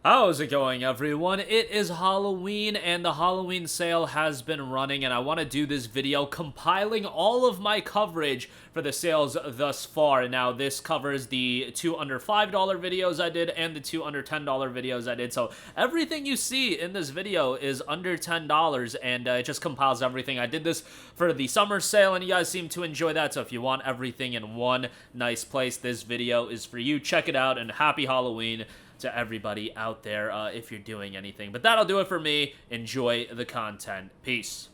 How's it going, everyone? It is Halloween, and the Halloween sale has been running, and I want to do this video compiling all of my coverage for the sales thus far. Now, this covers the 2 under $5 videos I did and the 2 under $10 videos I did, so everything you see in this video is under $10, and it just compiles everything. I did this for the summer sale, and you guys seem to enjoy that, so if you want everything in one nice place, this video is for you. Check it out, and happy Halloween to everybody out there if you're doing anything. But that'll do it for me. Enjoy the content. Peace.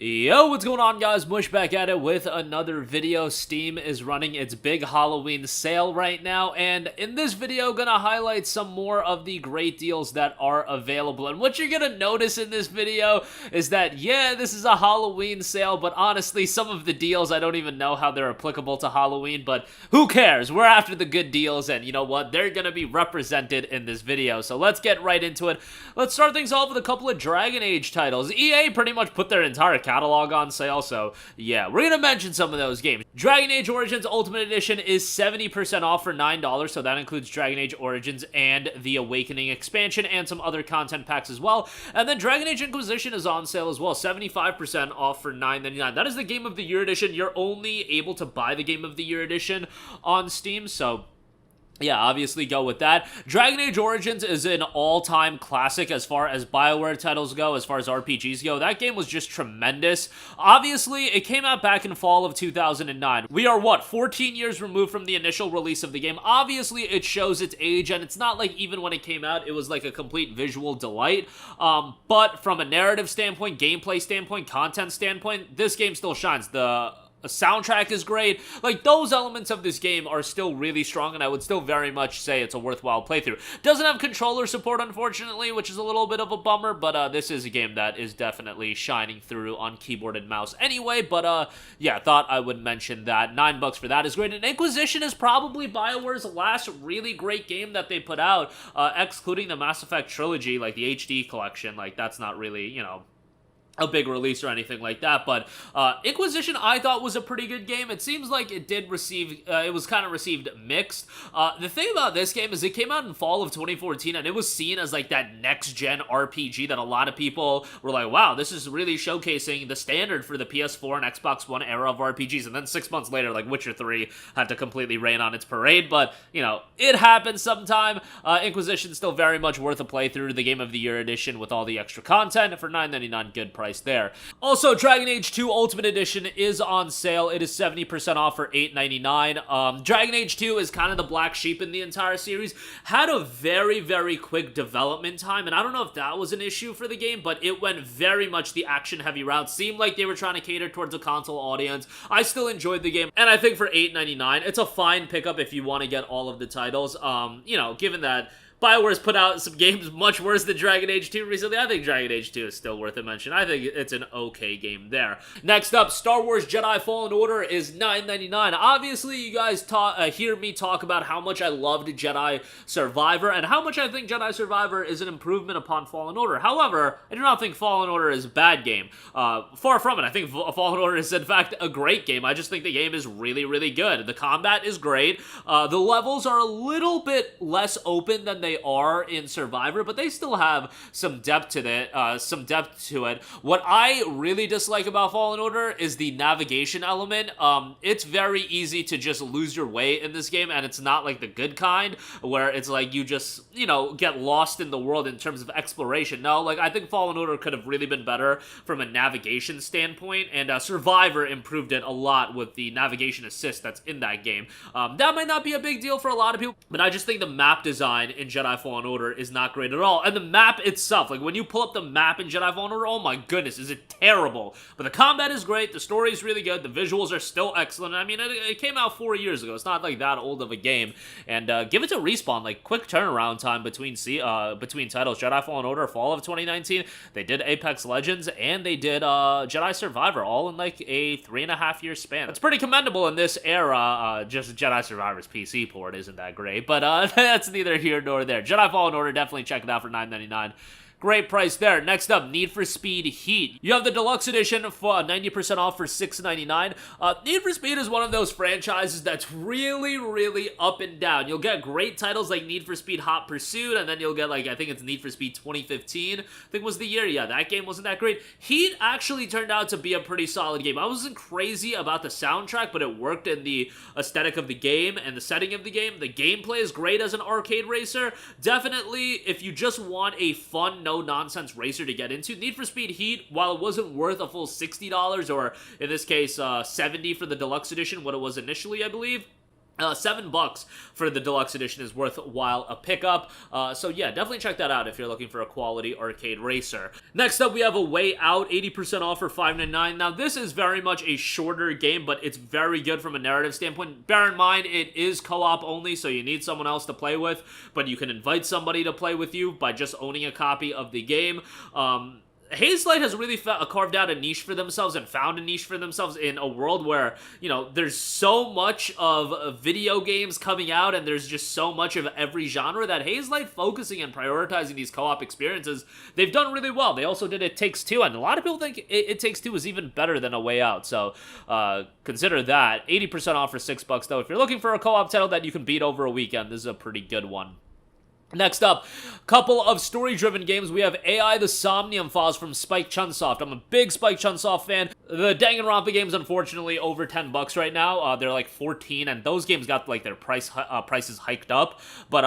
Yo, what's going on, guys? Mush back at it with another video. Steam is running its big Halloween sale right now, and in this video, gonna highlight some more of the great deals that are available. And what you're gonna notice in this video is that, yeah, this is a Halloween sale, but honestly, some of the deals, I don't even know how they're applicable to Halloween, but who cares? We're after the good deals, and you know what? They're gonna be represented in this video. So let's get right into it. Let's start things off with a couple of Dragon Age titles. EA pretty much put their entire catalog on sale, so yeah, we're gonna mention some of those games. Dragon Age Origins Ultimate Edition is 70% off for $9, so that includes Dragon Age Origins and the Awakening expansion and some other content packs as well. And then Dragon Age Inquisition is on sale as well, 75% off for $9.99. That is the Game of the Year edition. You're only able to buy the Game of the Year edition on Steam, so yeah, obviously go with that. Dragon Age Origins is an all-time classic as far as BioWare titles go, as far as RPGs go. That game was just tremendous. Obviously, it came out back in fall of 2009. We are, 14 years removed from the initial release of the game. Obviously, it shows its age, and it's not like even when it came out, it was like a complete visual delight. But from a narrative standpoint, gameplay standpoint, content standpoint, this game still shines. The soundtrack is great. Like, those elements of this game are still really strong, and I would still very much say it's a worthwhile playthrough. Doesn't have controller support, unfortunately, which is a little bit of a bummer, but this is a game that is definitely shining through on keyboard and mouse anyway, but yeah, thought I would mention that. $9 for that is great, and Inquisition is probably BioWare's last really great game that they put out, excluding the Mass Effect trilogy, like the HD collection. Like, that's not really, you know, a big release or anything like that, but Inquisition I thought was a pretty good game. It seems like it did receive, it was kind of received mixed. The thing about this game is it came out in fall of 2014, and it was seen as like that next-gen RPG that a lot of people were like, wow, this is really showcasing the standard for the PS4 and Xbox One era of RPGs, and then 6 months later, like, Witcher 3 had to completely rain on its parade, but, you know, it happens sometime. Inquisition's still very much worth a playthrough. The Game of the Year edition with all the extra content for $9.99, good price there. Also, Dragon Age 2 Ultimate Edition is on sale. It is 70% off for $8.99. Dragon Age 2 is kind of the black sheep in the entire series. Had a very, very quick development time, and I don't know if that was an issue for the game, but it went very much the action-heavy route. Seemed like they were trying to cater towards a console audience. I still enjoyed the game, and I think for $8.99, it's a fine pickup if you want to get all of the titles. You know, given that BioWare's put out some games much worse than Dragon Age 2 recently, I think Dragon Age 2 is still worth a mention. I think it's an okay game there. Next up, Star Wars Jedi Fallen Order is $9.99. Obviously, you guys hear me talk about how much I loved Jedi Survivor and how much I think Jedi Survivor is an improvement upon Fallen Order. However, I do not think Fallen Order is a bad game. Far from it. I think Fallen Order is, in fact, a great game. I just think the game is really, really good. The combat is great. The levels are a little bit less open than they are in Survivor, but they still have some depth to it. What I really dislike about Fallen Order is the navigation element. It's very easy to just lose your way in this game, and it's not like the good kind, where it's like you just, you know, get lost in the world in terms of exploration. No, like, I think Fallen Order could have really been better from a navigation standpoint, and Survivor improved it a lot with the navigation assist that's in that game. That might not be a big deal for a lot of people, but I just think the map design in Jedi Fallen Order is not great at all. And the map itself, like, when you pull up the map in Jedi Fallen Order, oh my goodness, is it terrible. But the combat is great, the story is really good, the visuals are still excellent. I mean, it came out 4 years ago. It's not like that old of a game. And give it to Respawn, like, quick turnaround time between titles. Jedi Fallen Order, fall of 2019. They did Apex Legends, and they did Jedi Survivor, all in like a 3.5 year span. That's pretty commendable in this era. Just Jedi Survivor's PC port isn't that great, but that's neither here nor there. Jedi Fallen Order, definitely check it out for $9.99. Great price there. Next up, Need for Speed Heat. You have the deluxe edition for 90% off for $6.99. Need for Speed is one of those franchises that's really, really up and down. You'll get great titles like Need for Speed Hot Pursuit, and then you'll get, like, I think it's Need for Speed 2015. I think was the year. Yeah, that game wasn't that great. Heat actually turned out to be a pretty solid game. I wasn't crazy about the soundtrack, but it worked in the aesthetic of the game and the setting of the game. The gameplay is great as an arcade racer. Definitely, if you just want a fun, no-nonsense racer to get into, Need for Speed Heat, while it wasn't worth a full $60, or in this case, $70 for the deluxe edition, what it was initially, I believe, $7 for the deluxe edition is worthwhile a pickup. So yeah, definitely check that out if you're looking for a quality arcade racer. Next up, we have A Way Out, 80% off for $5.99. Now, this is very much a shorter game, but it's very good from a narrative standpoint. Bear in mind, it is co-op only, so you need someone else to play with, but you can invite somebody to play with you by just owning a copy of the game. Hazelight has really carved out a niche for themselves and found a niche for themselves in a world where, you know, there's so much of video games coming out and there's just so much of every genre that Hazelight, focusing and prioritizing these co-op experiences, they've done really well. They also did It Takes Two, and a lot of people think It Takes Two is even better than A Way Out, so consider that. 80% off for $6 though. If you're looking for a co-op title that you can beat over a weekend, this is a pretty good one. Next up, couple of story-driven games. We have AI The Somnium Files from Spike Chunsoft. I'm a big Spike Chunsoft fan. The Danganronpa games, unfortunately, over $10 right now. They're like 14, and those games got like their prices hiked up. But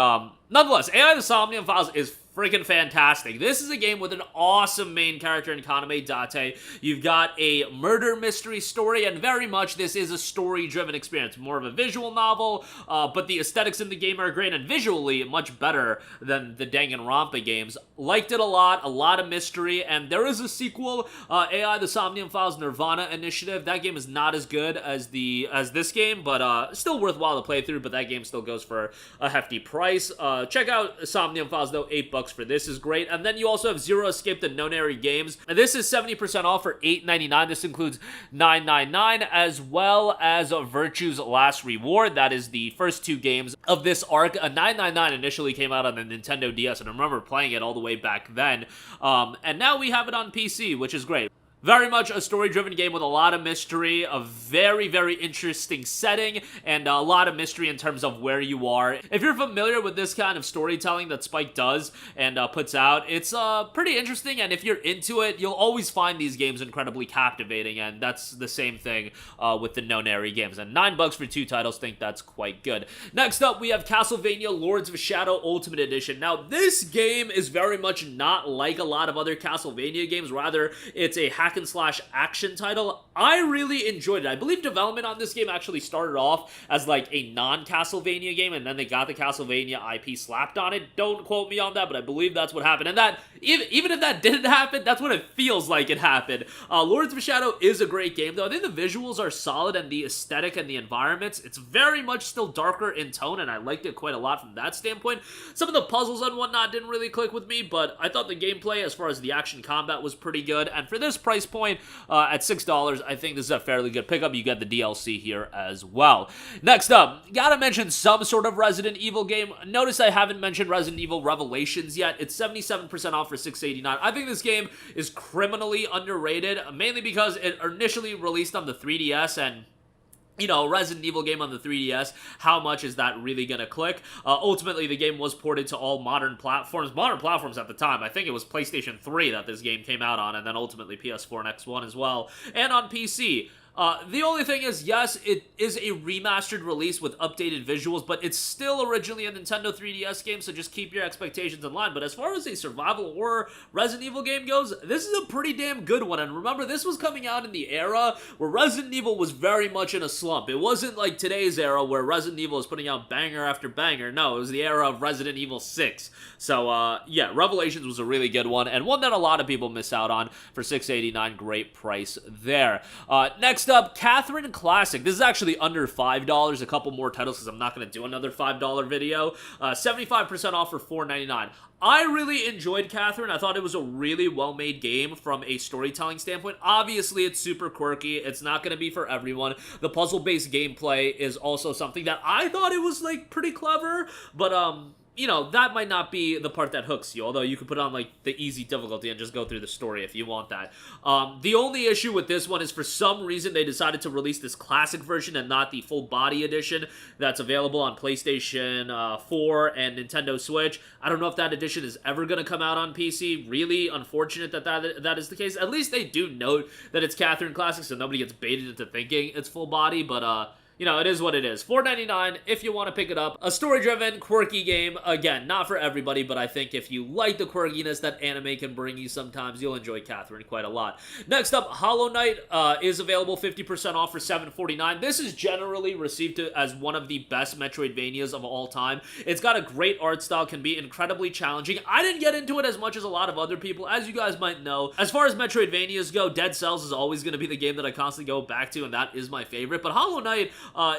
nonetheless, AI The Somnium Files is freaking fantastic. This is a game with an awesome main character in Kaname Date. You've got a murder mystery story, and very much this is a story-driven experience. More of a visual novel, but the aesthetics in the game are great, and visually much better than the Danganronpa games. Liked it a lot of mystery, and there is a sequel, AI The Somnium Files Nirvana Initiative. That game is not as good as this game, but still worthwhile to play through, but that game still goes for a hefty price. Check out Somnium Files, though. $8 for this is great. And then you also have Zero Escape the Nonary Games. And this is 70% off for $8.99. This includes $9.99 as well as Virtue's Last Reward. That is the first two games of this arc. A $9.99 initially came out on the Nintendo DS, and I remember playing it all the way back then. And now we have it on PC, which is great. Very much a story-driven game with a lot of mystery, a very, very interesting setting, and a lot of mystery in terms of where you are. If you're familiar with this kind of storytelling that Spike does and puts out, it's pretty interesting, and if you're into it, you'll always find these games incredibly captivating, and that's the same thing with the Nonary games. And $9 for two titles, think that's quite good. Next up, we have Castlevania Lords of Shadow Ultimate Edition. Now, this game is very much not like a lot of other Castlevania games. Rather, it's a hack and slash action title. I really enjoyed it. I believe development on this game actually started off as like a non-Castlevania game, and then they got the Castlevania IP slapped on it. Don't quote me on that, but I believe that's what happened. And that, even if that didn't happen, that's what it feels like it happened. Lords of Shadow is a great game, though. I think the visuals are solid, and the aesthetic and the environments, it's very much still darker in tone, and I liked it quite a lot from that standpoint. Some of the puzzles and whatnot didn't really click with me, but I thought the gameplay, as far as the action combat, was pretty good. And for this price point, at $6, I think this is a fairly good pickup. You get the DLC here as well. Next up, gotta mention some sort of Resident Evil game. Notice I haven't mentioned Resident Evil Revelations yet. It's 77% off for $6.89. I think this game is criminally underrated, mainly because it initially released on the 3DS, and you know, Resident Evil game on the 3DS, how much is that really gonna click? Ultimately, the game was ported to all modern platforms. Modern platforms at the time. I think it was PlayStation 3 that this game came out on, and then ultimately PS4 and X1 as well, and on PC. The only thing is, yes, it is a remastered release with updated visuals, but it's still originally a Nintendo 3DS game, so just keep your expectations in line. But as far as a survival horror Resident Evil game goes, this is a pretty damn good one. And remember, this was coming out in the era where Resident Evil was very much in a slump. It wasn't like today's era where Resident Evil is putting out banger after banger. No, it was the era of Resident Evil 6. So, yeah, Revelations was a really good one, and one that a lot of people miss out on for $6.89. Great price there. Next up, Catherine Classic. This is actually under $5. A couple more titles because I'm not going to do another $5 video. 75% off for $4.99. I really enjoyed Catherine. I thought it was a really well-made game from a storytelling standpoint. Obviously, it's super quirky. It's not going to be for everyone. The puzzle-based gameplay is also something that I thought it was, like, pretty clever, but, you know, that might not be the part that hooks you, although you could put on, like, the easy difficulty and just go through the story if you want that. The only issue with this one is for some reason they decided to release this classic version and not the full body edition that's available on PlayStation 4 and Nintendo Switch. I don't know if that edition is ever going to come out on PC. Really unfortunate that is the case. At least they do note that it's Catherine Classic, so nobody gets baited into thinking it's full body, but, you know, it is what it is. $4.99 if you want to pick it up. A story-driven, quirky game. Again, not for everybody, but I think if you like the quirkiness that anime can bring you sometimes, you'll enjoy Catherine quite a lot. Next up, Hollow Knight is available 50% off for $7.49. This is generally received as one of the best Metroidvanias of all time. It's got a great art style, can be incredibly challenging. I didn't get into it as much as a lot of other people, as you guys might know. As far as Metroidvanias go, Dead Cells is always going to be the game that I constantly go back to, and that is my favorite. But Hollow Knight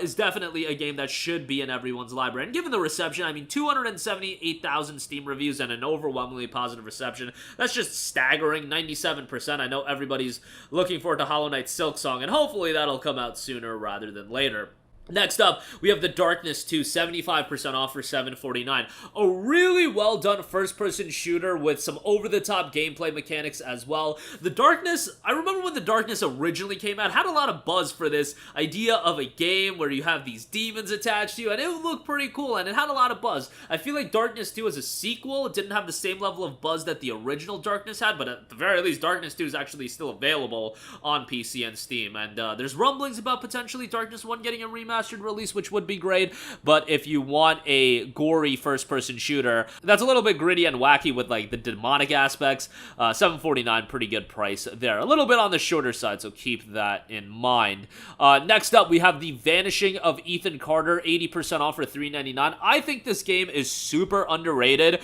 is definitely a game that should be in everyone's library. And given the reception, I mean, 278,000 Steam reviews and an overwhelmingly positive reception, that's just staggering, 97%. I know everybody's looking forward to Hollow Knight Silksong, and hopefully that'll come out sooner rather than later. Next up, we have The Darkness 2, 75% off for $7.49. A really well-done first-person shooter with some over-the-top gameplay mechanics as well. The Darkness, I remember when The Darkness originally came out, had a lot of buzz for this idea of a game where you have these demons attached to you, and it looked pretty cool, and it had a lot of buzz. I feel like Darkness 2 as a sequel, it didn't have the same level of buzz that the original Darkness had, but at the very least, Darkness 2 is actually still available on PC and Steam, and there's rumblings about potentially Darkness 1 getting a remastered release, which would be great, but if you want a gory first-person shooter that's a little bit gritty and wacky with like the demonic aspects, $7.49, pretty good price there. A little bit on the shorter side, so keep that in mind. Next up, we have The Vanishing of Ethan Carter, 80% off for $3.99. I think this game is super underrated.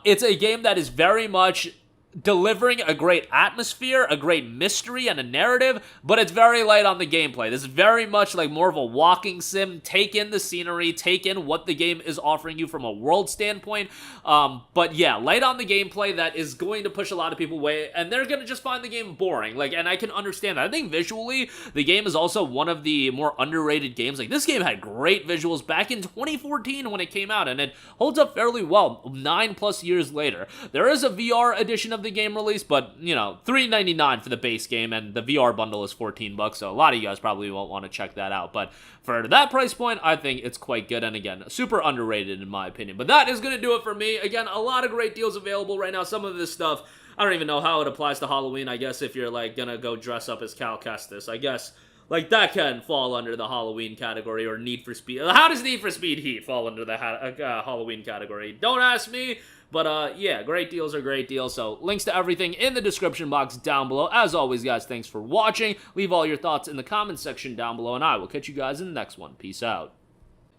It's a game that is very much delivering a great atmosphere, a great mystery, and a narrative, but it's very light on the gameplay. This is very much like more of a walking sim. Take in the scenery, take in what the game is offering you from a world standpoint, but yeah, light on the gameplay that is going to push a lot of people away, and they're going to just find the game boring, like, and I can understand that. I think visually, the game is also one of the more underrated games. Like, this game had great visuals back in 2014 when it came out, and it holds up fairly well 9+ years later. There is a VR edition of the game release, but you know, $3.99 for the base game, and the VR bundle is $14, so a lot of you guys probably won't want to check that out, but for that price point, I think it's quite good, and again, super underrated in my opinion. But that is going to do it for me. Again, a lot of great deals available right now. Some of this stuff, I don't even know how it applies to Halloween. I guess if you're like gonna go dress up as Cal Kestis, I guess like that can fall under the Halloween category, or Need for Speed. How does Need for Speed Heat fall under the Halloween category? Don't ask me. But, yeah, great deals are great deals, so links to everything in the description box down below. As always, guys, thanks for watching. Leave all your thoughts in the comments section down below, and I will catch you guys in the next one. Peace out.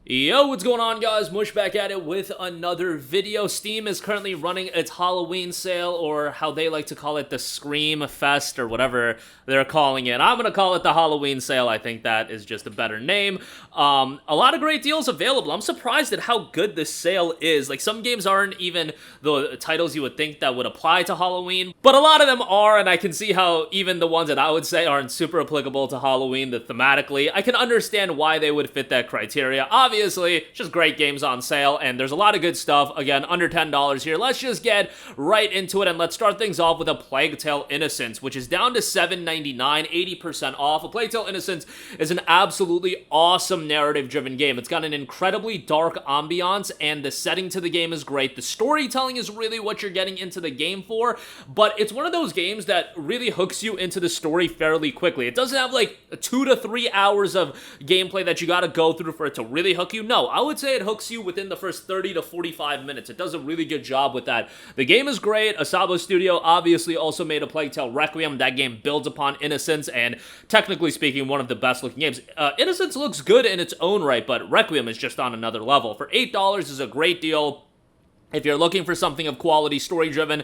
Yo, what's going on, guys? Mush back at it with another video. Steam is currently running its Halloween sale, or how they like to call it, the Scream Fest, or whatever they're calling it. I'm gonna call it the Halloween sale. I think that is just a better name. A lot of great deals available. I'm surprised at how good this sale is. Like, some games aren't even the titles you would think that would apply to Halloween, but a lot of them are, and I can see how even the ones that I would say aren't super applicable to Halloween, thematically, I can understand why they would fit that criteria. Obviously, just great games on sale, and there's a lot of good stuff. Again, under $10 here. Let's just get right into it, and let's start things off with A Plague Tale: Innocence, which is down to $7.99, 80% off. A Plague Tale: Innocence is an absolutely awesome narrative-driven game. It's got an incredibly dark ambiance, and the setting to the game is great. The storytelling is really what you're getting into the game for, but it's one of those games that really hooks you into the story fairly quickly. It doesn't have like 2 to 3 hours of gameplay that you gotta go through for it to really hook you. No, I would say it hooks you within the first 30 to 45 minutes. It does a really good job with that. The game is great. Asobo Studio obviously also made A Plague Tale: Requiem. That game builds upon Innocence, and technically speaking, one of the best looking games. Innocence looks good in its own right, but Requiem is just on another level. For $8 is a great deal. If you're looking for something of quality, story-driven,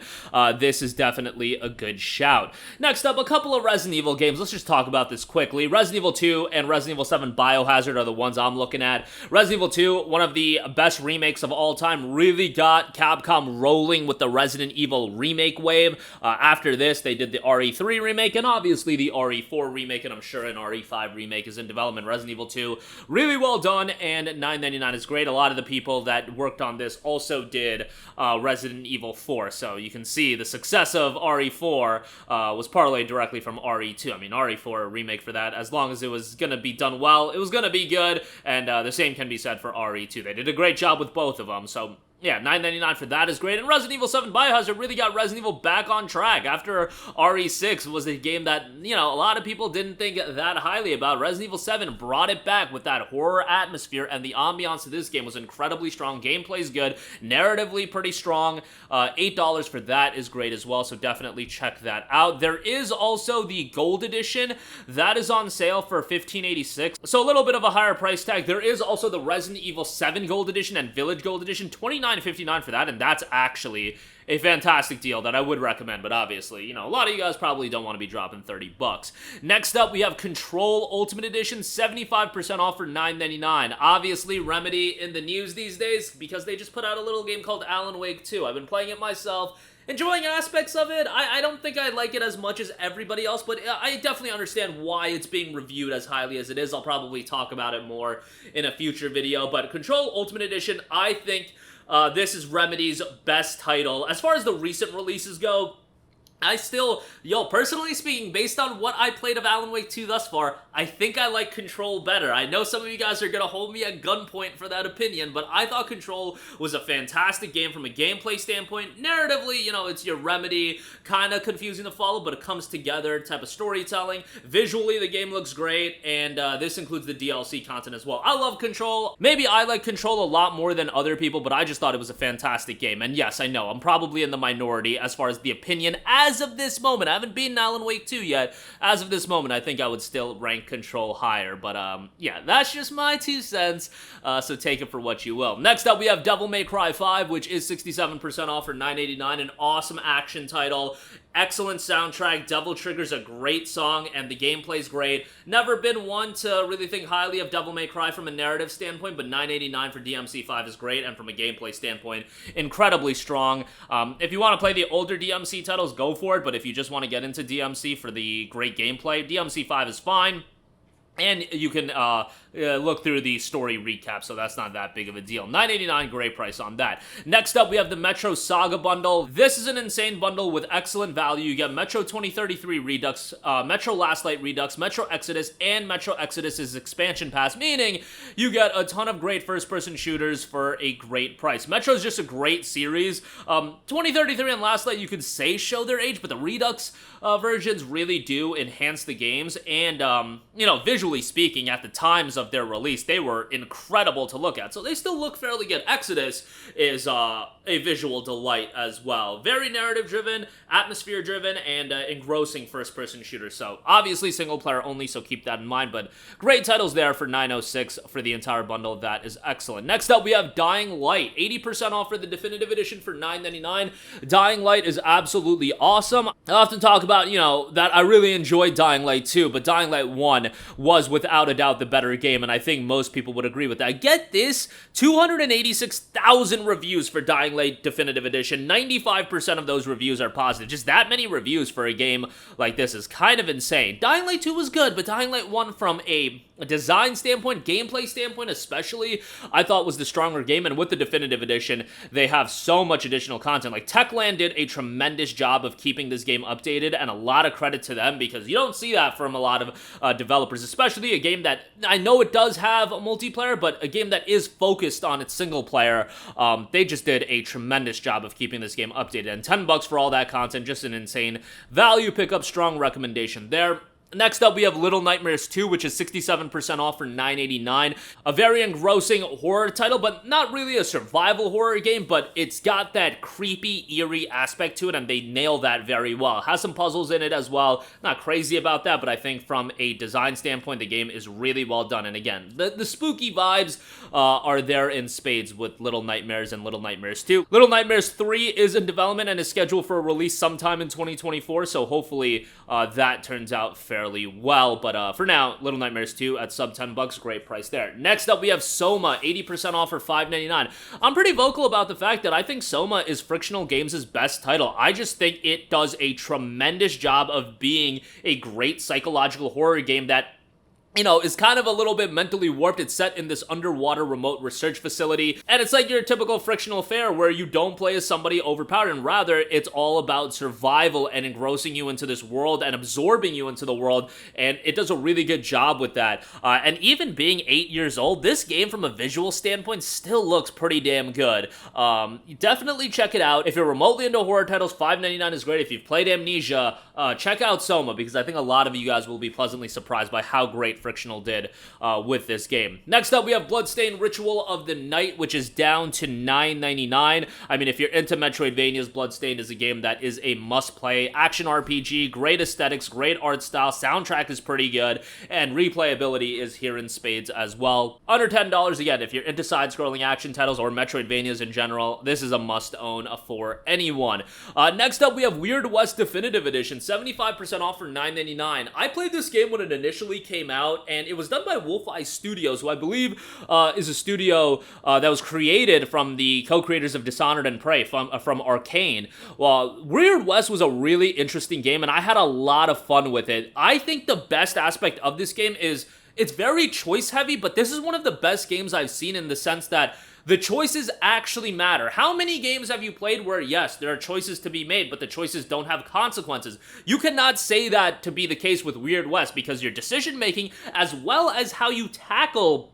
this is definitely a good shout. Next up, a couple of Resident Evil games. Let's just talk about this quickly. Resident Evil 2 and Resident Evil 7 Biohazard are the ones I'm looking at. Resident Evil 2, one of the best remakes of all time, really got Capcom rolling with the Resident Evil remake wave. After this, they did the RE3 remake, and obviously the RE4 remake, and I'm sure an RE5 remake is in development. Resident Evil 2, really well done, and $9.99 is great. A lot of the people that worked on this also did Resident Evil 4, so you can see the success of RE4 was parlayed directly from RE2. I mean, RE4 remake for that, as long as it was going to be done well, it was going to be good, and the same can be said for RE2. They did a great job with both of them, so yeah, $9.99 for that is great. And Resident Evil 7 Biohazard really got Resident Evil back on track. After RE6 was a game that, you know, a lot of people didn't think that highly about. Resident Evil 7 brought it back with that horror atmosphere, and the ambiance of this game was incredibly strong. Gameplay's good, narratively pretty strong. $8 for that is great as well, so definitely check that out. There is also the Gold Edition. That is on sale for $15.86, so a little bit of a higher price tag. There is also the Resident Evil 7 Gold Edition and Village Gold Edition, $29.59 for that, and that's actually a fantastic deal that I would recommend, but obviously, you know, a lot of you guys probably don't want to be dropping $30. Next up, we have Control Ultimate Edition, 75% off for $9.99. Obviously, Remedy in the news these days because they just put out a little game called Alan Wake 2. I've been playing it myself, enjoying aspects of it. I don't think I like it as much as everybody else, but I definitely understand why it's being reviewed as highly as it is. I'll probably talk about it more in a future video, but Control Ultimate Edition, I think this is Remedy's best title. As far as the recent releases go, I still, personally speaking, based on what I played of Alan Wake 2 thus far, I think I like Control better. I know some of you guys are going to hold me at gunpoint for that opinion, but I thought Control was a fantastic game from a gameplay standpoint. Narratively, you know, it's your Remedy, kind of confusing to follow, but it comes together type of storytelling. Visually, the game looks great, and this includes the DLC content as well. I love Control. Maybe I like Control a lot more than other people, but I just thought it was a fantastic game. And yes, I know, I'm probably in the minority as far as the opinion as of this moment. I haven't beaten Alan Wake 2 yet. As of this moment, I think I would still rank Control higher, but yeah, that's just my 2 cents, so take it for what you will. Next up, we have Devil May Cry 5, which is 67% off for $9.89, an awesome action title. Excellent soundtrack. Devil Trigger's a great song, and the gameplay's great. Never been one to really think highly of Devil May Cry from a narrative standpoint, but $9.89 for DMC5 is great, and from a gameplay standpoint, incredibly strong. If you want to play the older DMC titles, go for it, but if you just want to get into DMC for the great gameplay, DMC5 is fine. And you can look through the story recap, so that's not that big of a deal. $9.89, great price on that. Next up, we have the Metro Saga bundle. This is an insane bundle with excellent value. You get Metro 2033 Redux, Metro Last Light Redux, Metro Exodus, and Metro Exodus's expansion pass, meaning you get a ton of great first-person shooters for a great price. Metro is just a great series. 2033 and Last Light, you could say show their age, but the Redux versions really do enhance the games, and, you know, visually speaking, at the times of their release, they were incredible to look at. So they still look fairly good. Exodus is a visual delight as well. Very narrative-driven, atmosphere-driven, and engrossing first-person shooter. So obviously single-player only, so keep that in mind. But great titles there for $9.06 for the entire bundle. That is excellent. Next up, we have Dying Light. 80% off for the Definitive Edition for $9.99. Dying Light is absolutely awesome. I often talk about, you know, that I really enjoyed Dying Light 2, but Dying Light 1 was without a doubt the better game, and I think most people would agree with that. Get this, 286,000 reviews for Dying Light Definitive Edition. 95% of those reviews are positive. Just that many reviews for a game like this is kind of insane. Dying Light 2 was good, but Dying Light 1 from a design standpoint, gameplay standpoint especially, I thought was the stronger game, and with the Definitive Edition, they have so much additional content. Like, Techland did a tremendous job of keeping this game updated, and a lot of credit to them, because you don't see that from a lot of developers, especially a game that, I know it does have a multiplayer, but a game that is focused on its single player. They just did a tremendous job of keeping this game updated, and $10 for all that content, just an insane value pickup, strong recommendation there. Next up, we have Little Nightmares 2, which is 67% off for $9.89. A very engrossing horror title, but not really a survival horror game, but it's got that creepy, eerie aspect to it, and they nail that very well. It has some puzzles in it as well. Not crazy about that, but I think from a design standpoint, the game is really well done. And again, the spooky vibes are there in spades with Little Nightmares and Little Nightmares 2. Little Nightmares 3 is in development and is scheduled for a release sometime in 2024, so hopefully that turns out fairly well, but for now, Little Nightmares 2 at sub $10, great price there. Next up, we have Soma, 80% off for $5.99. I'm pretty vocal about the fact that I think Soma is Frictional Games' best title. I just think it does a tremendous job of being a great psychological horror game that, you know, is kind of a little bit mentally warped. It's set in this underwater remote research facility, and it's like your typical frictional fare where you don't play as somebody overpowered, and rather, it's all about survival and engrossing you into this world and absorbing you into the world, and it does a really good job with that. And even being 8 years old, this game from a visual standpoint still looks pretty damn good. Definitely check it out. If you're remotely into horror titles, $5.99 is great. If you've played Amnesia, check out Soma, because I think a lot of you guys will be pleasantly surprised by how great Frictional did with this game. Next up, we have Bloodstained Ritual of the Night, which is down to $9.99. I mean, if you're into Metroidvanias, Bloodstained is a game that is a must-play action RPG, great aesthetics, great art style, soundtrack is pretty good, and replayability is here in spades as well. Under $10, again, if you're into side-scrolling action titles or Metroidvanias in general, this is a must-own for anyone. Next up, we have Weird West Definitive Edition, 75% off for $9.99. I played this game when it initially came out, and it was done by Wolf Eye Studios, who I believe is a studio that was created from the co-creators of Dishonored and Prey from Arcane. Well, Weird West was a really interesting game, and I had a lot of fun with it. I think the best aspect of this game is it's very choice heavy, but this is one of the best games I've seen in the sense that the choices actually matter. How many games have you played where, yes, there are choices to be made, but the choices don't have consequences? You cannot say that to be the case with Weird West, because your decision-making, as well as how you tackle,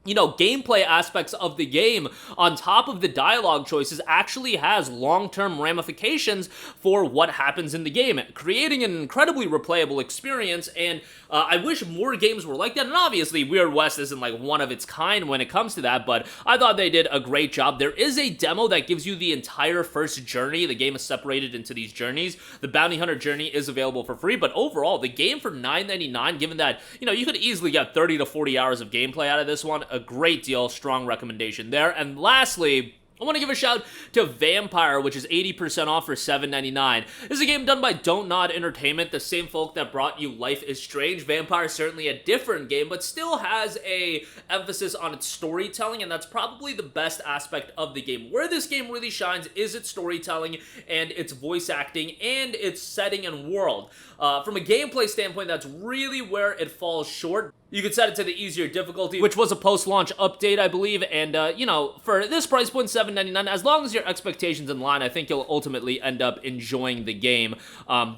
you know, gameplay aspects of the game on top of the dialogue choices actually has long-term ramifications for what happens in the game, creating an incredibly replayable experience, and I wish more games were like that. And obviously, Weird West isn't like one of its kind when it comes to that, but I thought they did a great job. There is a demo that gives you the entire first journey. The game is separated into these journeys. The Bounty Hunter journey is available for free, but overall, the game for $9.99, given that, you know, you could easily get 30 to 40 hours of gameplay out of this one, a great deal, strong recommendation there. And lastly, I want to give a shout to Vampire, which is 80% off for $7.99. This is a game done by Don't Nod Entertainment, the same folk that brought you Life is Strange. Vampire is certainly a different game, but still has a emphasis on its storytelling, and that's probably the best aspect of the game. Where this game really shines is its storytelling and its voice acting and its setting and world. From a gameplay standpoint, that's really where it falls short. You could set it to the easier difficulty, which was a post-launch update, I believe, and, you know, for this price point, $7.99, as long as your expectations in line, I think you'll ultimately end up enjoying the game.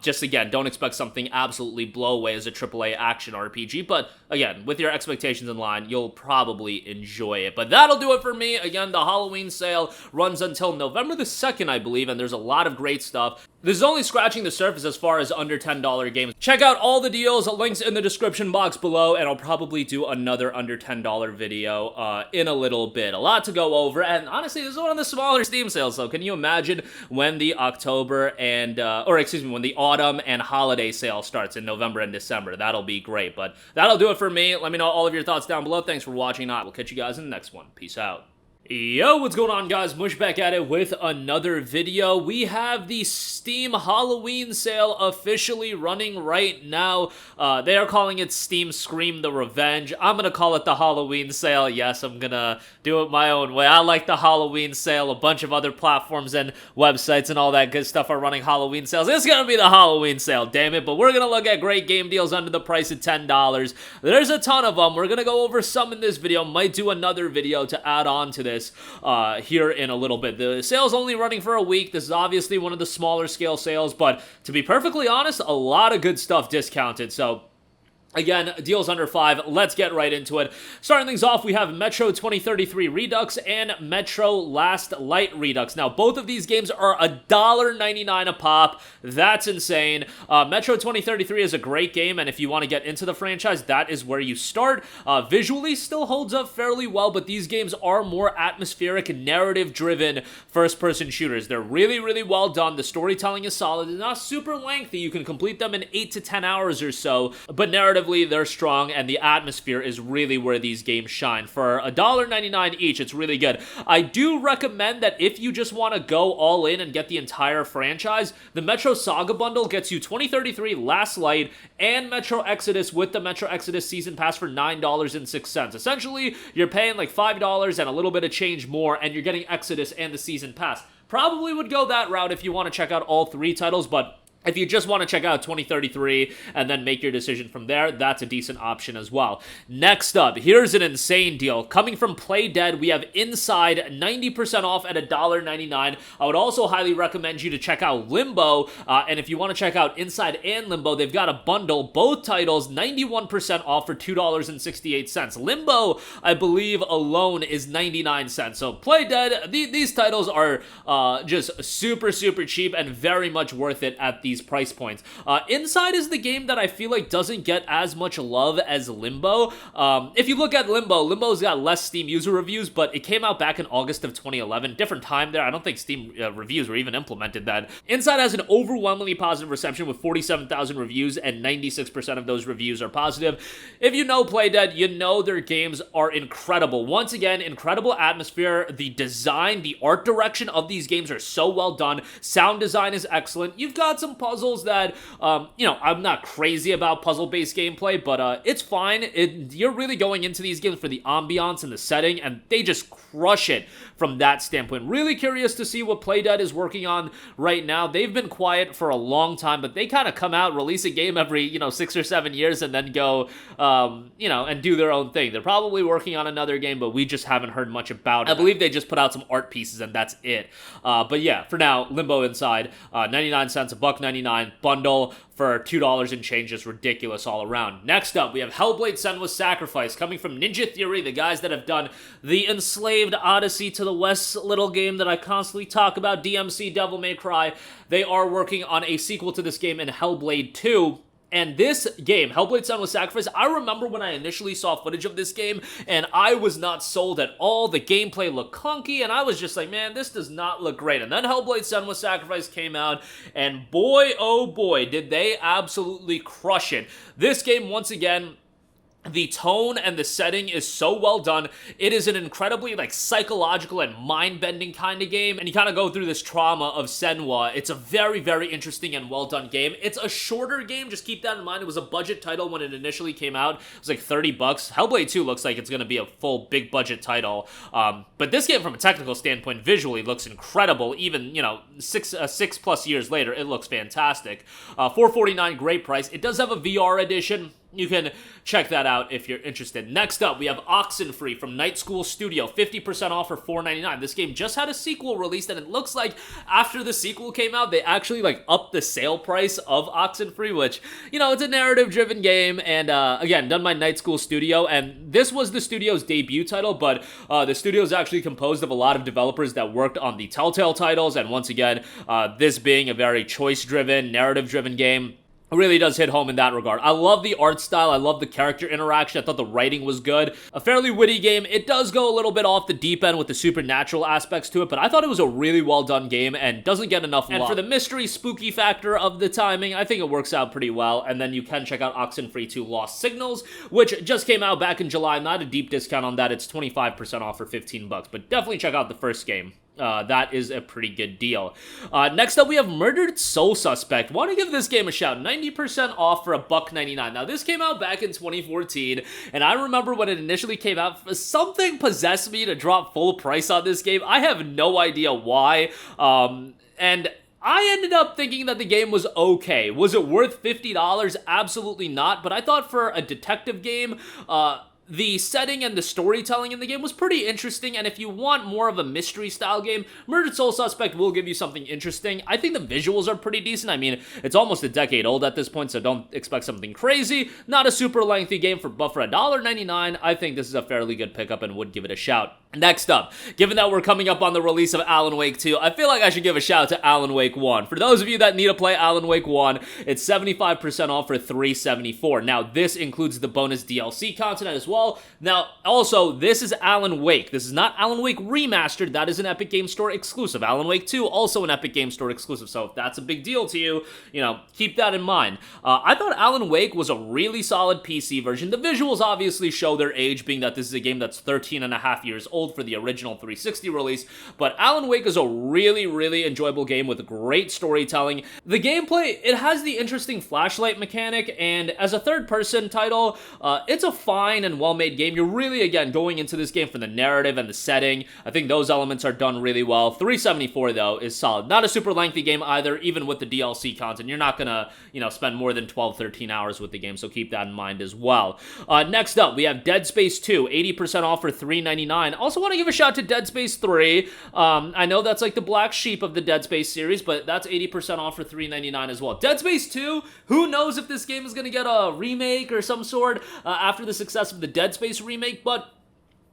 Just, again, don't expect something absolutely blow away as a AAA action RPG, but, again, with your expectations in line, you'll probably enjoy it. But that'll do it for me. Again, the Halloween sale runs until November the 2nd, I believe, and there's a lot of great stuff. This is only scratching the surface as far as under $10 games. Check out all the deals, links in the description box below, and I'll probably do another under $10 video in a little bit. A lot to go over, and honestly, this is one of the smaller Steam sales, so can you imagine when the October and, when the autumn and holiday sale starts in November and December? That'll be great, but that'll do it for me. Let me know all of your thoughts down below. Thanks for watching. I will catch you guys in the next one. Peace out. Yo, what's going on, guys? Mush back at it with another video. We have the Steam Halloween sale officially running right now. They are calling it Steam Scream the Revenge. I'm gonna call it the Halloween sale. Yes, I'm gonna do it my own way. I like the Halloween sale. A bunch of other platforms and websites and all that good stuff are running Halloween sales. It's gonna be the Halloween sale, damn it. But we're gonna look at great game deals under the price of $10. There's a ton of them. We're gonna go over some in this video. Might do another video to add on to this here in a little bit. The sale's only running for a week. This is obviously one of the smaller scale sales, but to be perfectly honest, a lot of good stuff discounted. So Again, deals under 5. Let's get right into it. Starting things off, we have Metro 2033 Redux and Metro Last Light Redux. Now, both of these games are $1.99 a pop. That's insane. Metro 2033 is a great game, and if you want to get into the franchise, that is where you start. Visually, still holds up fairly well, but these games are more atmospheric, narrative-driven first-person shooters. They're really, really well done. The storytelling is solid. They're not super lengthy. You can complete them in 8 to 10 hours or so, but narratively, they're strong, and the atmosphere is really where these games shine. For $1.99 each, it's really good. I do recommend that if you just want to go all in and get the entire franchise, the Metro Saga bundle gets you 2033 Last Light and Metro Exodus with the Metro Exodus Season Pass for $9.06. Essentially, you're paying like $5 and a little bit of change more, and you're getting Exodus and the Season Pass. Probably would go that route if you want to check out all 3 titles, but if you just want to check out 2033 and then make your decision from there, that's a decent option as well. Next up, here's an insane deal. Coming from Playdead, we have Inside, 90% off at $1.99. I would also highly recommend you to check out Limbo, and if you want to check out Inside and Limbo, they've got a bundle, both titles, 91% off for $2.68. Limbo, I believe, alone is 99 cents. So Playdead, these titles are just super, super cheap and very much worth it at these price points. Inside is the game that I feel like doesn't get as much love as Limbo. If you look at Limbo's got less Steam user reviews, but it came out back in August of 2011. Different time there. I don't think Steam reviews were even implemented then. Inside has an overwhelmingly positive reception with 47,000 reviews, and 96% of those reviews are positive. If you know Playdead, you know their games are incredible. Once again, incredible atmosphere. The design, the art direction of these games are so well done. Sound design is excellent. You've got some puzzles that, I'm not crazy about puzzle-based gameplay, but it's fine. You're really going into these games for the ambiance and the setting, and they just crush it from that standpoint. Really curious to see what Playdead is working on right now. They've been quiet for a long time, but they kind of come out, release a game every, 6 or 7 years, and then go, and do their own thing. They're probably working on another game, but we just haven't heard much about it. I believe they just put out some art pieces, and that's it. But yeah, for now, Limbo Inside, 99 cents, $1.99 bundle for $2 and change is ridiculous all around. Next up, we have Hellblade: Senua's Sacrifice, coming from Ninja Theory, the guys that have done the Enslaved Odyssey to the West little game that I constantly talk about, DMC Devil May Cry. They are working on a sequel to this game in Hellblade 2. And this game, Hellblade: Senua's Sacrifice, I remember when I initially saw footage of this game, and I was not sold at all. The gameplay looked clunky, and I was just like, man, this does not look great. And then Hellblade: Senua's Sacrifice came out, and boy, oh boy, did they absolutely crush it. This game, once again, the tone and the setting is so well done. It is an incredibly, psychological and mind-bending kind of game, and you kind of go through this trauma of Senua. It's a very, very interesting and well-done game. It's a shorter game, just keep that in mind. It was a budget title when it initially came out. It was like $30. Hellblade 2 looks like it's going to be a full, big-budget title, but this game, from a technical standpoint, visually looks incredible. Even, 6+ years later, it looks fantastic. $4.49, great price. It does have a VR edition. You can check that out if you're interested. Next up, we have Oxenfree from Night School Studio, 50% off for $4.99. This game just had a sequel released, and it looks like after the sequel came out, they actually upped the sale price of Oxenfree, which, it's a narrative-driven game, and again, done by Night School Studio, and this was the studio's debut title, but the studio is actually composed of a lot of developers that worked on the Telltale titles, and once again, this being a very choice-driven, narrative-driven game, it really does hit home in that regard. I love the art style. I love the character interaction. I thought the writing was good. A fairly witty game. It does go a little bit off the deep end with the supernatural aspects to it, but I thought it was a really well done game and doesn't get enough love. And for the mystery, spooky factor of the timing, I think it works out pretty well. And then you can check out Oxenfree 2 Lost Signals, which just came out back in July. Not a deep discount on that. It's 25% off for $15, but definitely check out the first game. That is a pretty good deal. Next up, we have Murdered Soul Suspect. Want to give this game a shout. 90% off for $1.99. Now, this came out back in 2014, and I remember when it initially came out, something possessed me to drop full price on this game. I have no idea why, and I ended up thinking that the game was okay. Was it worth $50? Absolutely not, but I thought for a detective game, the setting and the storytelling in the game was pretty interesting, and if you want more of a mystery style game, Murdered Soul Suspect will give you something interesting. I think the visuals are pretty decent. I mean, it's almost a decade old at this point, so don't expect something crazy. Not a super lengthy game, but for $1.99, I think this is a fairly good pickup and would give it a shout. Next up, given that we're coming up on the release of Alan Wake 2, I feel like I should give a shout to Alan Wake 1. For those of you that need to play Alan Wake 1, it's 75% off for $3.74. Now, this includes the bonus DLC content as well. Now, also, this is Alan Wake. This is not Alan Wake Remastered. That is an Epic Game Store exclusive. Alan Wake 2, also an Epic Game Store exclusive. So if that's a big deal to you, keep that in mind. I thought Alan Wake was a really solid PC version. The visuals obviously show their age, being that this is a game that's 13 and a half years old for the original 360 release, but Alan Wake is a really, really enjoyable game with great storytelling. The gameplay, it has the interesting flashlight mechanic, and as a third-person title, it's a fine and well-made game. You're really, again, going into this game for the narrative and the setting. I think those elements are done really well. $3.74, though, is solid. Not a super lengthy game either, even with the DLC content. You're not gonna, spend more than 12, 13 hours with the game, so keep that in mind as well. Next up, we have Dead Space 2, 80% off for $3.99. Also want to give a shout to Dead Space 3. I know that's like the black sheep of the Dead Space series, but that's 80% off for $3.99 as well. Dead Space 2, who knows if this game is going to get a remake or some sort after the success of the Dead Space remake, but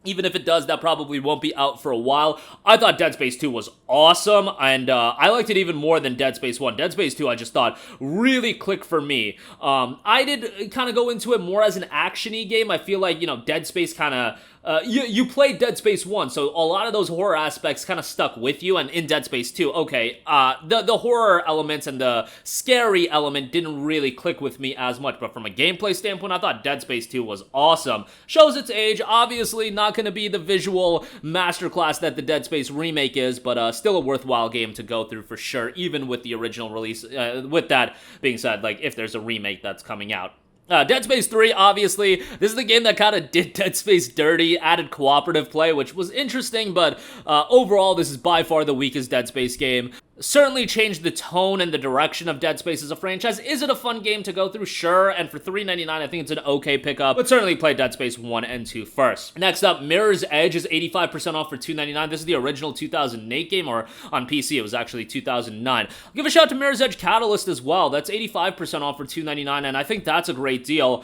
even if it does, that probably won't be out for a while. I thought Dead Space 2 was awesome, and I liked it even more than Dead Space 1. Dead Space 2, I just thought, really clicked for me. I did kind of go into it more as an action-y game. I feel like, Dead Space kind of... You played Dead Space 1, so a lot of those horror aspects kind of stuck with you, and in Dead Space 2, okay, the horror elements and the scary element didn't really click with me as much, but from a gameplay standpoint, I thought Dead Space 2 was awesome. Shows its age, obviously not going to be the visual masterclass that the Dead Space remake is, but still a worthwhile game to go through for sure, even with the original release. With that being said, like, if there's a remake that's coming out. Dead Space 3, obviously, this is the game that kind of did Dead Space dirty, added cooperative play, which was interesting, but overall, this is by far the weakest Dead Space game. Certainly changed the tone and the direction of Dead Space as a franchise. Is it a fun game to go through? Sure, and for $3.99, I think it's an okay pickup, but certainly play Dead Space 1 and 2 first. Next up, Mirror's Edge is 85% off for $2.99. This is the original 2008 game, or on PC, it was actually 2009. I'll give a shout to Mirror's Edge Catalyst as well. That's 85% off for $2.99, and I think that's a great deal.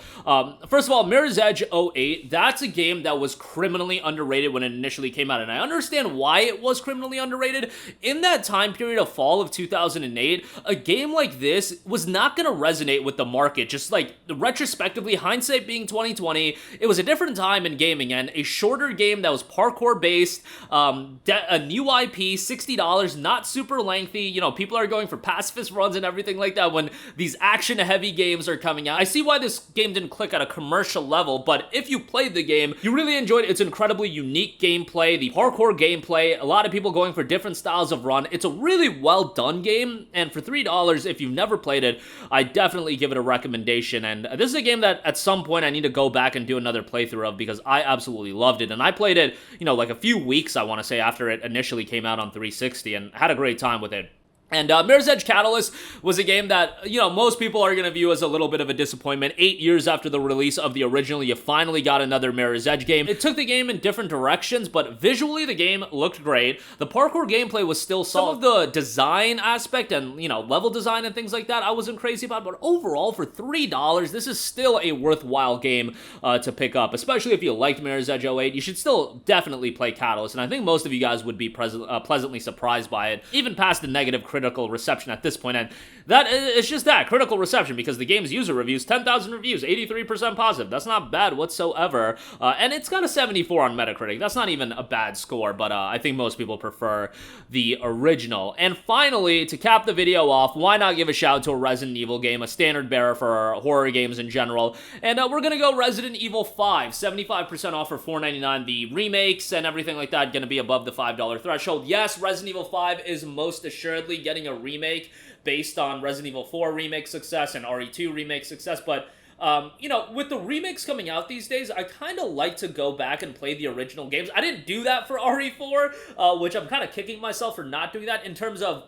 First of all, Mirror's Edge 08, that's a game that was criminally underrated when it initially came out, and I understand why it was criminally underrated. In that time period of fall of 2008, a game like this was not going to resonate with the market. Just like retrospectively, hindsight being 2020, it was a different time in gaming, and a shorter game that was parkour based, a new IP, $60, not super lengthy. People are going for pacifist runs and everything like that when these action heavy games are coming out. I see why this game didn't click at a commercial level, but if you played the game, you really enjoyed its incredibly unique gameplay, the parkour gameplay, a lot of people going for different styles of run. It's a really well done game, and for $3, if you've never played it, I definitely give it a recommendation. And this is a game that at some point I need to go back and do another playthrough of, because I absolutely loved it, and I played it, like a few weeks, I want to say, after it initially came out on 360, and had a great time with it. And Mirror's Edge Catalyst was a game that, most people are going to view as a little bit of a disappointment. 8 years after the release of the original, you finally got another Mirror's Edge game. It took the game in different directions, but visually the game looked great. The parkour gameplay was still solid. Some of the design aspect and, level design and things like that I wasn't crazy about, but overall, for $3, this is still a worthwhile game to pick up, especially if you liked Mirror's Edge 08. You should still definitely play Catalyst, and I think most of you guys would be pleasantly surprised by it, even past the negative critical reception at this point, and it's just that, critical reception, because the game's user reviews, 10,000 reviews, 83% positive. That's not bad whatsoever, and it's got a 74 on Metacritic. That's not even a bad score, but I think most people prefer the original. And finally, to cap the video off, why not give a shout to a Resident Evil game, a standard bearer for horror games in general, and we're gonna go Resident Evil 5, 75% off for $4.99. The remakes and everything like that gonna be above the $5 threshold. Yes, Resident Evil 5 is most assuredly getting a remake based on Resident Evil 4 remake success and RE2 remake success, but with the remakes coming out these days, I kind of like to go back and play the original games. I didn't do that for RE4, which I'm kind of kicking myself for not doing that in terms of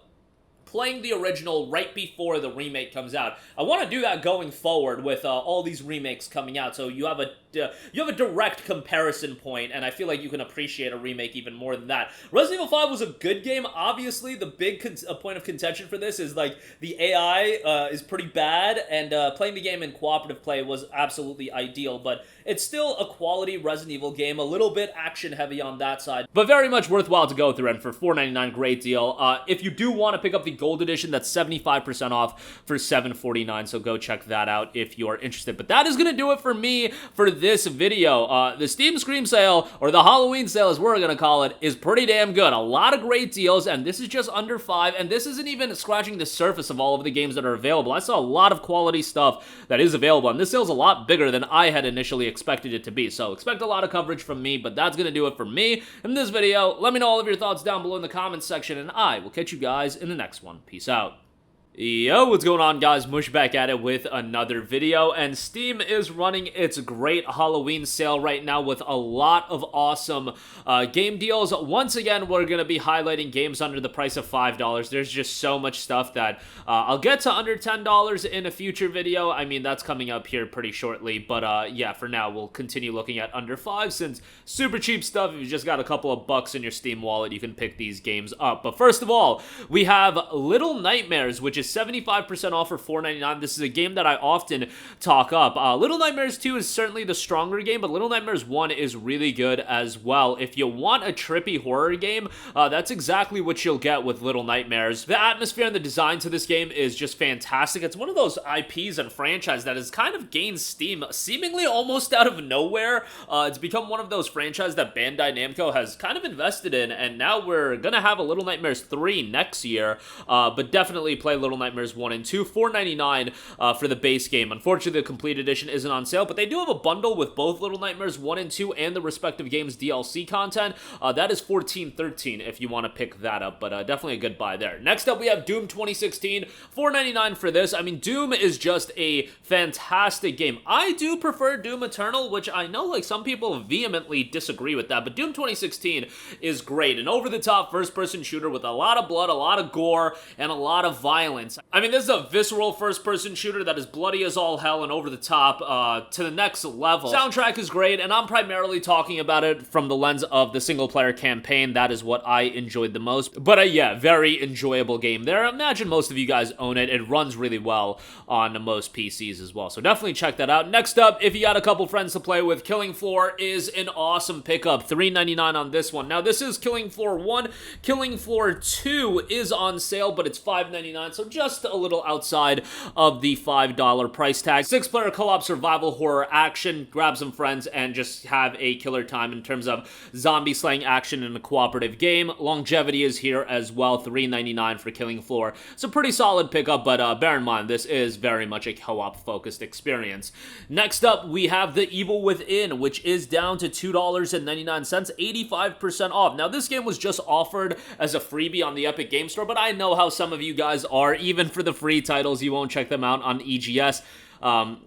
playing the original right before the remake comes out. I want to do that going forward with all these remakes coming out, so you have a you have a direct comparison point, and I feel like you can appreciate a remake even more than that. Resident Evil 5 was a good game. Obviously, the big point of contention for this is like the AI is pretty bad, and playing the game in cooperative play was absolutely ideal, but it's still a quality Resident Evil game, a little bit action heavy on that side, but very much worthwhile to go through, and for $4.99, great deal. If you do want to pick up the gold edition, that's 75% off for $7.49, so go check that out if you're interested. But that is going to do it for me for this video. The Steam Scream sale, or the Halloween sale as we're going to call it, is pretty damn good. A lot of great deals, and this is just under $5, and this isn't even scratching the surface of all of the games that are available. I saw a lot of quality stuff that is available, and this sale's a lot bigger than I had initially expected it to be, so expect a lot of coverage from me, but that's gonna do it for me in this video. Let me know all of your thoughts down below in the comments section, and I will catch you guys in the next one. Peace out. Yo, what's going on, guys? Mush back at it with another video, and Steam is running its great Halloween sale right now with a lot of awesome game deals. Once again, we're going to be highlighting games under the price of $5. There's just so much stuff that I'll get to under $10 in a future video. I mean, that's coming up here pretty shortly, but yeah, for now, we'll continue looking at under $5, since super cheap stuff. If you just got a couple of bucks in your Steam wallet, you can pick these games up. But first of all, we have Little Nightmares, which is 75% off for $4.99. This is a game that I often talk up. Little Nightmares 2 is certainly the stronger game, but Little Nightmares 1 is really good as well. If you want a trippy horror game, that's exactly what you'll get with Little Nightmares. The atmosphere and the design to this game is just fantastic. It's one of those IPs and franchise that has kind of gained steam seemingly almost out of nowhere. It's become one of those franchises that Bandai Namco has kind of invested in, and now we're gonna have a Little Nightmares 3 next year, but definitely play Little Nightmares 1 and 2, $4.99 for the base game. Unfortunately, the complete edition isn't on sale, but they do have a bundle with both Little Nightmares 1 and 2 and the respective games' DLC content. That is $14.13 if you want to pick that up, but definitely a good buy there. Next up, we have Doom 2016, $4.99 for this. I mean, Doom is just a fantastic game. I do prefer Doom Eternal, which I know like some people vehemently disagree with that, but Doom 2016 is great. An over-the-top first-person shooter with a lot of blood, a lot of gore, and a lot of violence. I mean, this is a visceral first-person shooter that is bloody as all hell and over the top to the next level. Soundtrack is great, and I'm primarily talking about it from the lens of the single-player campaign. That is what I enjoyed the most. But yeah, very enjoyable game there. I imagine most of you guys own it. It runs really well on most PCs as well, so definitely check that out. Next up, if you got a couple friends to play with, Killing Floor is an awesome pickup. $3.99 on this one. Now, this is Killing Floor 1. Killing Floor 2 is on sale, but it's $5.99, so just a little outside of the $5 price tag. 6-player co-op survival horror action. Grab some friends and just have a killer time in terms of zombie slaying action in a cooperative game. Longevity is here as well, $3.99 for Killing Floor. It's a pretty solid pickup, but bear in mind, this is very much a co-op focused experience. Next up, we have The Evil Within, which is down to $2.99, 85% off. Now, this game was just offered as a freebie on the Epic Game Store, but I know how some of you guys are. Even for the free titles, you won't check them out on EGS.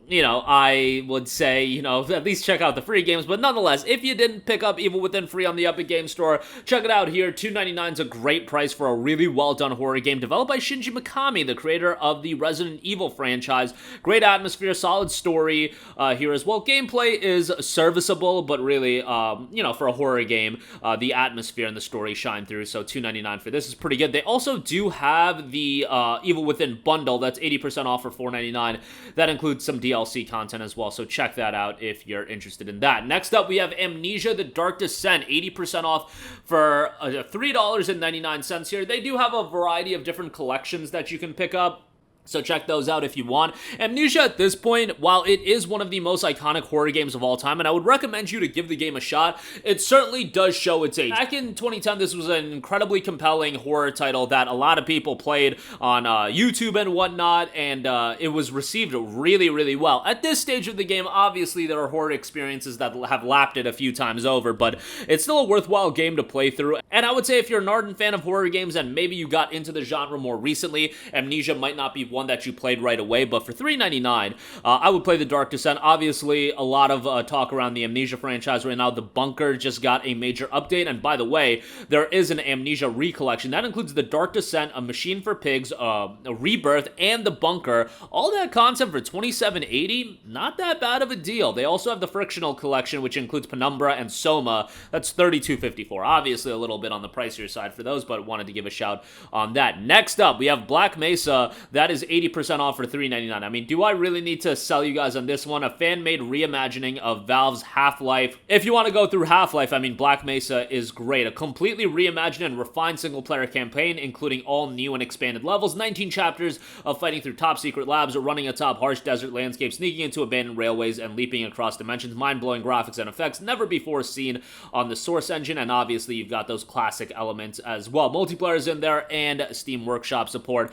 You know, I would say, you know, at least check out the free games, but nonetheless, if you didn't pick up Evil Within free on the Epic Game Store, check it out here. $2.99 is a great price for a really well-done horror game developed by Shinji Mikami, the creator of the Resident Evil franchise. Great atmosphere, solid story here as well. Gameplay is serviceable, but really, you know, for a horror game, the atmosphere and the story shine through, so $2.99 for this is pretty good. They also do have the Evil Within bundle that's 80% off for $4.99. That includes some DLC content as well, so check that out if you're interested in that. Next up, we have Amnesia: The Dark Descent, 80% off for $3.99 here. They do have a variety of different collections that you can pick up, so check those out if you want. Amnesia at this point, while it is one of the most iconic horror games of all time, and I would recommend you to give the game a shot, it certainly does show its age. Back in 2010, this was an incredibly compelling horror title that a lot of people played on YouTube and whatnot, and it was received really, really well. At this stage of the game, obviously there are horror experiences that have lapped it a few times over, but it's still a worthwhile game to play through. And I would say if you're an ardent fan of horror games and maybe you got into the genre more recently, Amnesia might not be one that you played right away, but for $3.99, I would play the Dark Descent. Obviously, a lot of talk around the Amnesia franchise right now. The Bunker just got a major update, and by the way, there is an Amnesia recollection. That includes the Dark Descent, A Machine for Pigs, a Rebirth, and the Bunker. All that content for $27.80, not that bad of a deal. They also have the Frictional collection, which includes Penumbra and Soma. That's $32.54. Obviously, a little bit on the pricier side for those, but wanted to give a shout on that. Next up, we have Black Mesa. That is 80% off for $3.99. I mean, do I really need to sell you guys on this one? A fan-made reimagining of Valve's Half-Life. If you want to go through Half-Life, I mean, Black Mesa is great. A completely reimagined and refined single-player campaign, including all new and expanded levels, 19 chapters of fighting through top-secret labs, running atop harsh desert landscapes, sneaking into abandoned railways, and leaping across dimensions. Mind-blowing graphics and effects never before seen on the Source engine, and obviously you've got those classic elements as well. Multiplayer is in there, and Steam Workshop support.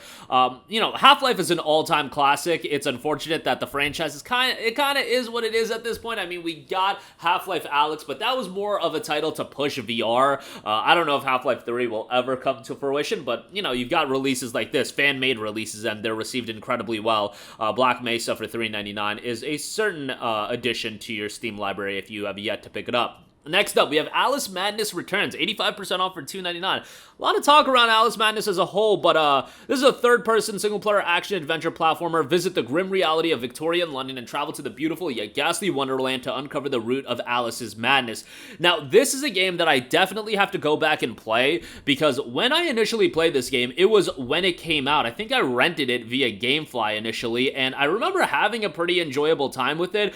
You know, Half-Life is an all-time classic. It's unfortunate that the franchise is kind of is what it is at this point. I mean, we got Half-Life Alyx, but that was more of a title to push VR. I don't know if Half-Life 3 will ever come to fruition, but, you know, you've got releases like this, fan-made releases, and they're received incredibly well. Black Mesa for $3.99 is a certain addition to your Steam library if you have yet to pick it up. Next up, we have Alice Madness Returns, 85% off for $2.99. A lot of talk around Alice Madness as a whole, but this is a third-person single-player action-adventure platformer. Visit the grim reality of Victorian London and travel to the beautiful yet ghastly Wonderland to uncover the root of Alice's madness. Now, this is a game that I definitely have to go back and play, because when I initially played this game, it was when it came out. I think I rented it via Gamefly initially, and I remember having a pretty enjoyable time with it.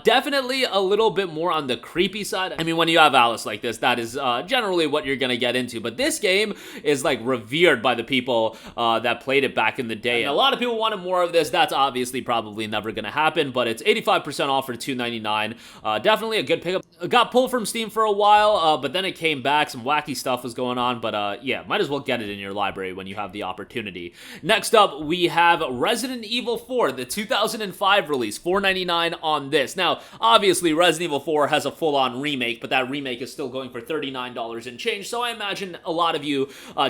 Definitely a little bit more on the creepy side. I mean, when you have Alice like this, that is generally what you're gonna get into, but this game is like revered by the people that played it back in the day. And a lot of people wanted more of this. That's obviously probably never gonna happen, but it's 85% off for $2.99. Definitely a good pickup. It got pulled from Steam for a while, but then it came back. Some wacky stuff was going on, but yeah, might as well get it in your library when you have the opportunity. Next up, we have Resident Evil 4, the 2005 release, $4.99 on this. Now, obviously, Resident Evil 4 has a full-on remake, but that remake is still going for $39 and change, so I imagine a lot of you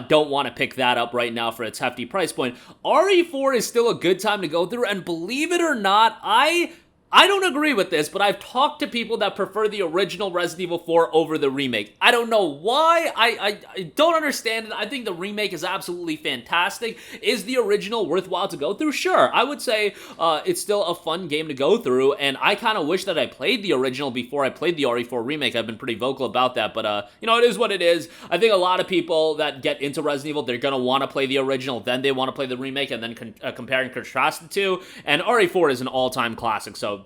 don't want to pick that up right now for its hefty price point. RE4 is still a good time to go through, and believe it or not, I don't agree with this, but I've talked to people that prefer the original Resident Evil 4 over the remake. I don't know why. I don't understand it. I think the remake is absolutely fantastic. Is the original worthwhile to go through? Sure. I would say it's still a fun game to go through, and I kind of wish that I played the original before I played the RE4 remake. I've been pretty vocal about that, but, you know, it is what it is. I think a lot of people that get into Resident Evil, they're going to want to play the original, then they want to play the remake, and then compare and contrast the two, and RE4 is an all-time classic, so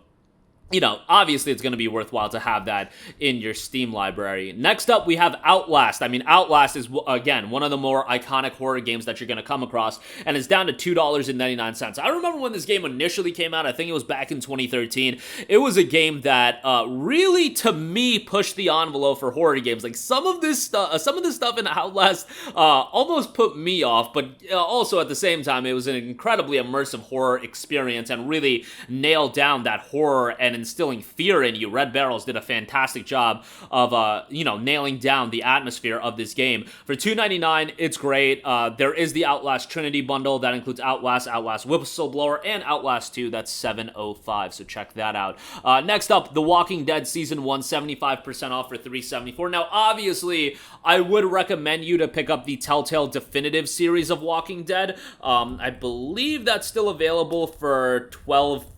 you know, obviously it's going to be worthwhile to have that in your Steam library. Next up, we have Outlast. I mean, Outlast is, again, one of the more iconic horror games that you're going to come across, and it's down to $2.99. I remember when this game initially came out, I think it was back in 2013. It was a game that really, to me, pushed the envelope for horror games. Like, some of this stuff in Outlast almost put me off, but also at the same time, it was an incredibly immersive horror experience and really nailed down that horror and instilling fear in you. Red Barrels did a fantastic job of, you know, nailing down the atmosphere of this game. For $2.99, it's great. There is the Outlast Trinity bundle that includes Outlast, Outlast Whistleblower, and Outlast 2. That's $7.05, so check that out. Next up, The Walking Dead Season 1, 75% off for $3.74. Now, obviously, I would recommend you to pick up the Telltale Definitive series of Walking Dead. I believe that's still available for $12.50.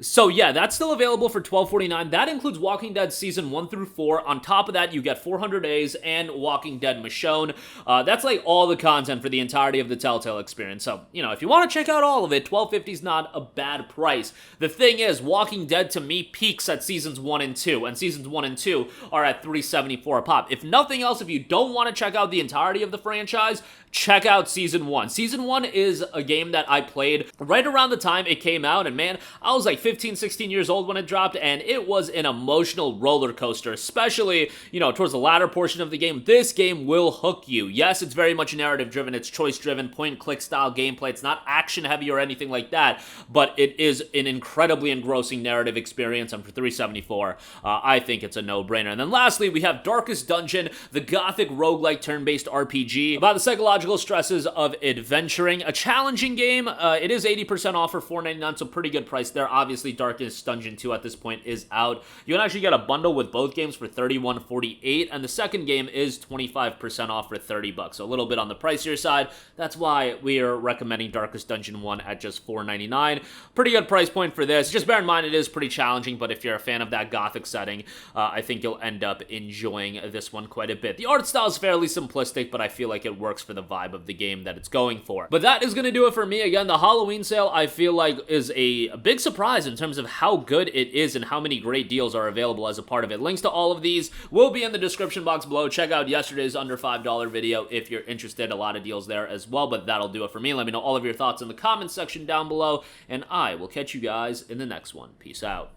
So yeah, that's still available for $12.49. That includes Walking Dead Season 1 through 4. On top of that, you get 400 Days and Walking Dead Michonne. That's like all the content for the entirety of the Telltale experience. So, you know, if you want to check out all of it, $12.50 is not a bad price. The thing is, Walking Dead to me peaks at Seasons 1 and 2, and Seasons 1 and 2 are at $3.74 a pop. If nothing else, if you don't want to check out the entirety of the franchise, check out Season 1. Season 1 is a game that I played right around the time it came out, and man, I was like 15, 16 years old when it dropped, and it was an emotional roller coaster, especially, you know, towards the latter portion of the game. This game will hook you. Yes, it's very much narrative driven, it's choice driven, point and click style gameplay. It's not action heavy or anything like that, but it is an incredibly engrossing narrative experience, and for $374, I think it's a no-brainer. And then lastly, we have Darkest Dungeon, the gothic roguelike turn-based RPG about the psychological stresses of adventuring. A challenging game. It is 80% off for $4.99, so pretty good price there. Obviously, Darkest Dungeon 2 at this point is out. You can actually get a bundle with both games for $31.48, and the second game is 25% off for $30, so a little bit on the pricier side. That's why we are recommending Darkest Dungeon 1 at just $4.99. Pretty good price point for this. Just bear in mind, it is pretty challenging, but if you're a fan of that gothic setting, I think you'll end up enjoying this one quite a bit. The art style is fairly simplistic, but I feel like it works for the vibe of the game that it's going for. But that is going to do it for me. Again, the Halloween sale, I feel like, is a big surprise in terms of how good it is and how many great deals are available as a part of it. Links to all of these will be in the description box below. Check out yesterday's under $5 video if you're interested. A lot of deals there as well, but that'll do it for me. Let me know all of your thoughts in the comments section down below, and I will catch you guys in the next one. Peace out.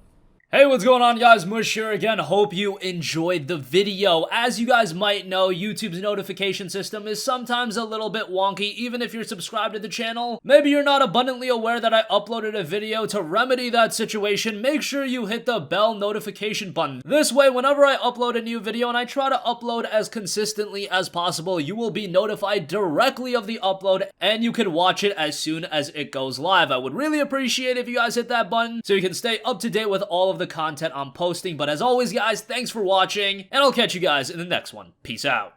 Hey, what's going on, guys? Mush here again. Hope you enjoyed the video. As you guys might know, YouTube's notification system is sometimes a little bit wonky, even if you're subscribed to the channel. Maybe you're not abundantly aware that I uploaded a video. To remedy that situation, make sure you hit the bell notification button. This way, whenever I upload a new video, and I try to upload as consistently as possible, you will be notified directly of the upload, and you can watch it as soon as it goes live. I would really appreciate if you guys hit that button so you can stay up to date with all of the content I'm posting. But as always, guys, thanks for watching, and I'll catch you guys in the next one. Peace out.